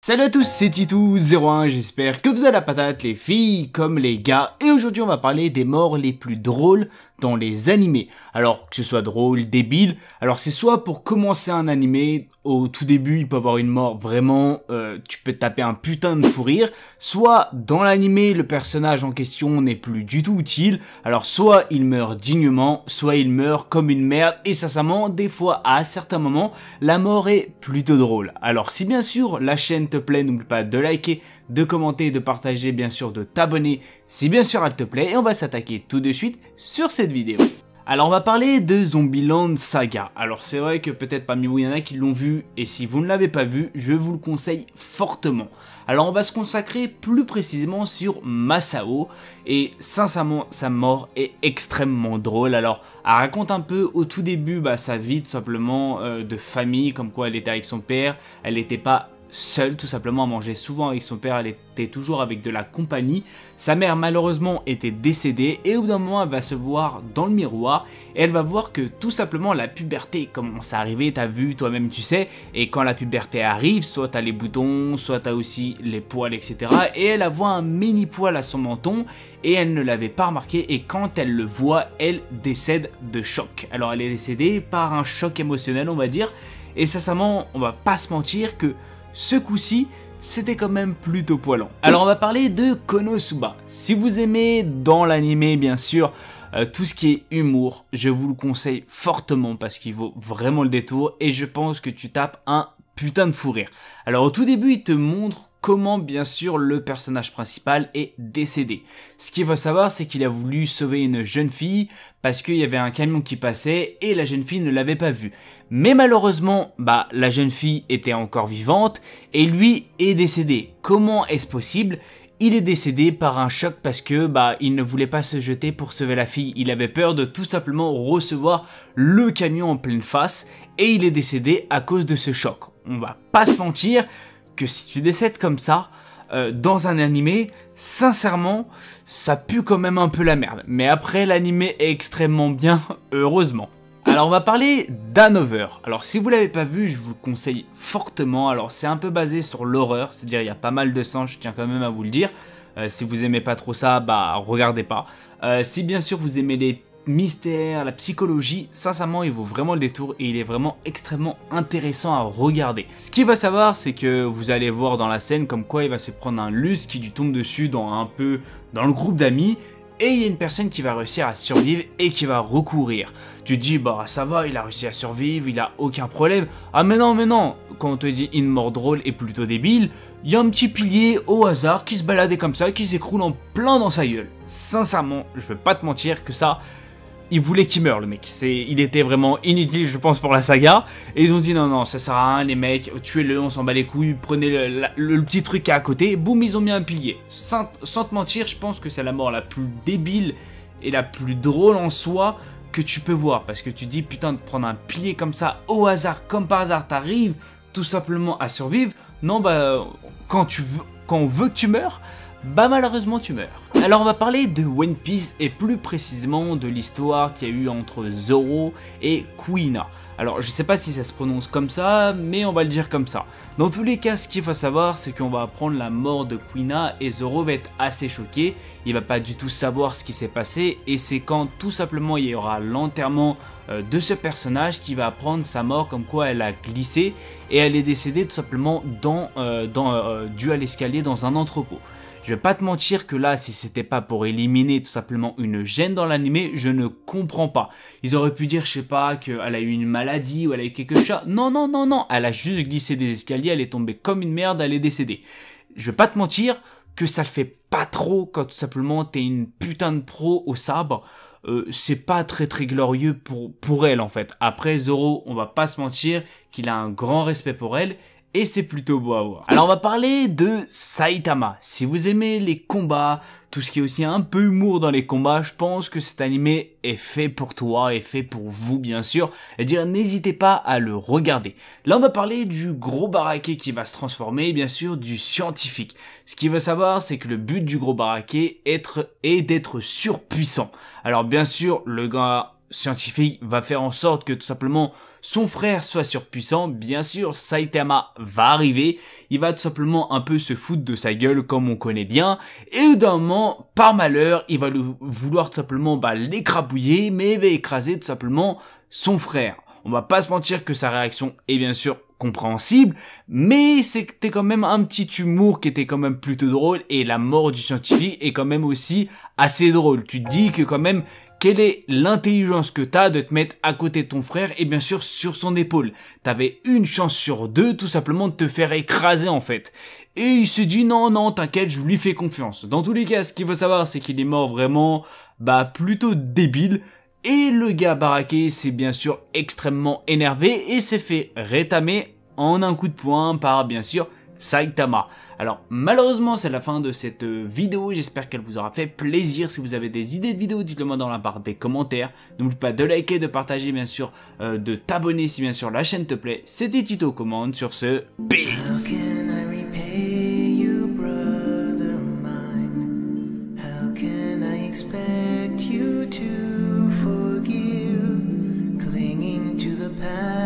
Salut à tous, c'est Titou01, j'espère que vous avez la patate, les filles comme les gars, et aujourd'hui on va parler des morts les plus drôles dans les animés. Alors que ce soit drôle, débile, alors c'est soit pour commencer un animé, au tout début il peut avoir une mort vraiment, tu peux taper un putain de fou rire, soit dans l'animé le personnage en question n'est plus du tout utile, alors soit il meurt dignement, soit il meurt comme une merde, et sincèrement des fois à certains moments la mort est plutôt drôle. Alors si bien sûr la chaîne te plaît, n'oublie pas de liker, de commenter, de partager, bien sûr de t'abonner si bien sûr elle te plaît, et on va s'attaquer tout de suite sur cette vidéo. Alors on va parler de Zombieland Saga. Alors c'est vrai que peut-être parmi vous il y en a qui l'ont vu, et si vous ne l'avez pas vu, je vous le conseille fortement. Alors on va se consacrer plus précisément sur Masao, et sincèrement sa mort est extrêmement drôle. Alors elle raconte un peu au tout début sa vie tout simplement de famille, comme quoi elle était avec son père, elle n'était pas seule tout simplement, elle mangeait souvent avec son père, elle était toujours avec de la compagnie. Sa mère malheureusement était décédée, et au bout d'un moment elle va se voir dans le miroir et elle va voir que tout simplement la puberté commence à arriver, t'as vu toi-même tu sais, et quand la puberté arrive, soit t'as les boutons, soit t'as aussi les poils etc, et elle voit un mini poil à son menton et elle ne l'avait pas remarqué, et quand elle le voit, elle décède de choc. Alors elle est décédée par un choc émotionnel on va dire, et sincèrement on va pas se mentir que ce coup-ci, c'était quand même plutôt poilant. Alors on va parler de Konosuba. Si vous aimez dans l'animé bien sûr tout ce qui est humour, je vous le conseille fortement parce qu'il vaut vraiment le détour, et je pense que tu tapes un putain de fou rire. Alors au tout début il te montre comment bien sûr le personnage principal est décédé. Ce qu'il faut savoir c'est qu'il a voulu sauver une jeune fille parce qu'il y avait un camion qui passait et la jeune fille ne l'avait pas vu. Mais malheureusement la jeune fille était encore vivante et lui est décédé. Comment est-ce possible ? Il est décédé par un choc parce que il ne voulait pas se jeter pour sauver la fille. Il avait peur de tout simplement recevoir le camion en pleine face, et il est décédé à cause de ce choc. On va pas se mentir que si tu décèdes comme ça dans un animé, sincèrement ça pue quand même un peu la merde. Mais après l'animé est extrêmement bien, heureusement. Alors on va parler d'Hanover. Alors si vous l'avez pas vu, je vous le conseille fortement. Alors c'est un peu basé sur l'horreur, c'est-à-dire il y a pas mal de sang, je tiens quand même à vous le dire. Si vous aimez pas trop ça, regardez pas. Si bien sûr vous aimez les mystères, la psychologie, sincèrement il vaut vraiment le détour et il est vraiment extrêmement intéressant à regarder. Ce qu'il va savoir c'est que vous allez voir dans la scène comme quoi il va se prendre un lustre qui lui tombe dessus dans le groupe d'amis. Et il y a une personne qui va réussir à survivre et qui va recourir. Tu te dis, ça va, il a réussi à survivre, il a aucun problème. Ah mais non, quand on te dit une mort drôle et plutôt débile, il y a un petit pilier au hasard qui se baladait comme ça, qui s'écroule en plein dans sa gueule. Sincèrement, je vais pas te mentir que ça, il voulait qu'il meure le mec, il était vraiment inutile je pense pour la saga, et ils ont dit non ça sert à rien les mecs, tuez-le, on s'en bat les couilles, prenez le petit truc qui est à côté, boum ils ont mis un pilier. Sans te mentir, je pense que c'est la mort la plus débile et la plus drôle en soi que tu peux voir, parce que tu dis putain de prendre un pilier comme ça au hasard, comme par hasard t'arrives tout simplement à survivre, non quand on veut que tu meurs, malheureusement tu meurs. Alors on va parler de One Piece et plus précisément de l'histoire qu'il y a eu entre Zoro et Kuina. Alors je sais pas si ça se prononce comme ça, mais on va le dire comme ça. Dans tous les cas, ce qu'il faut savoir c'est qu'on va apprendre la mort de Kuina et Zoro va être assez choqué. Il va pas du tout savoir ce qui s'est passé, et c'est quand tout simplement il y aura l'enterrement de ce personnage qui va apprendre sa mort, comme quoi elle a glissé et elle est décédée tout simplement dû à l'escalier dans un entrepôt. Je vais pas te mentir que là, si c'était pas pour éliminer tout simplement une gêne dans l'animé, je ne comprends pas. Ils auraient pu dire, je sais pas, qu'elle a eu une maladie ou elle a eu quelque chose. Non, elle a juste glissé des escaliers, elle est tombée comme une merde, elle est décédée. Je vais pas te mentir que ça le fait pas trop quand tout simplement t'es une putain de pro au sabre. C'est pas très glorieux pour elle en fait. Après Zoro, on va pas se mentir qu'il a un grand respect pour elle, et c'est plutôt beau à voir. Alors on va parler de Saitama. Si vous aimez les combats, tout ce qui est aussi un peu humour dans les combats, je pense que cet animé est fait pour toi, et fait pour vous bien sûr. Et dire n'hésitez pas à le regarder. Là on va parler du gros baraquet qui va se transformer, bien sûr du scientifique. Ce qu'il veut savoir c'est que le but du gros baraquet est d'être surpuissant. Alors bien sûr le gars scientifique va faire en sorte que tout simplement son frère soit surpuissant, bien sûr, Saitama va arriver, il va tout simplement un peu se foutre de sa gueule comme on connaît bien, et d'un moment, par malheur, il va vouloir tout simplement l'écrabouiller, mais il va écraser tout simplement son frère. On va pas se mentir que sa réaction est bien sûr compréhensible, mais c'était quand même un petit humour qui était quand même plutôt drôle, et la mort du scientifique est quand même aussi assez drôle. Tu te dis que quand même, quelle est l'intelligence que t'as de te mettre à côté de ton frère et bien sûr sur son épaule. T'avais une chance sur deux tout simplement de te faire écraser en fait. Et il s'est dit non, t'inquiète, je lui fais confiance. Dans tous les cas, ce qu'il faut savoir, c'est qu'il est mort vraiment, plutôt débile. Et le gars baraqué s'est bien sûr extrêmement énervé et s'est fait rétamer en un coup de poing par bien sûr Saitama. Alors malheureusement c'est la fin de cette vidéo, j'espère qu'elle vous aura fait plaisir. Si vous avez des idées de vidéos, dites-le moi dans la barre des commentaires. N'oublie pas de liker, de partager bien sûr, de t'abonner si bien sûr la chaîne te plaît. C'était Tito Commande, sur ce, peace. Expect you to forgive, clinging to the past.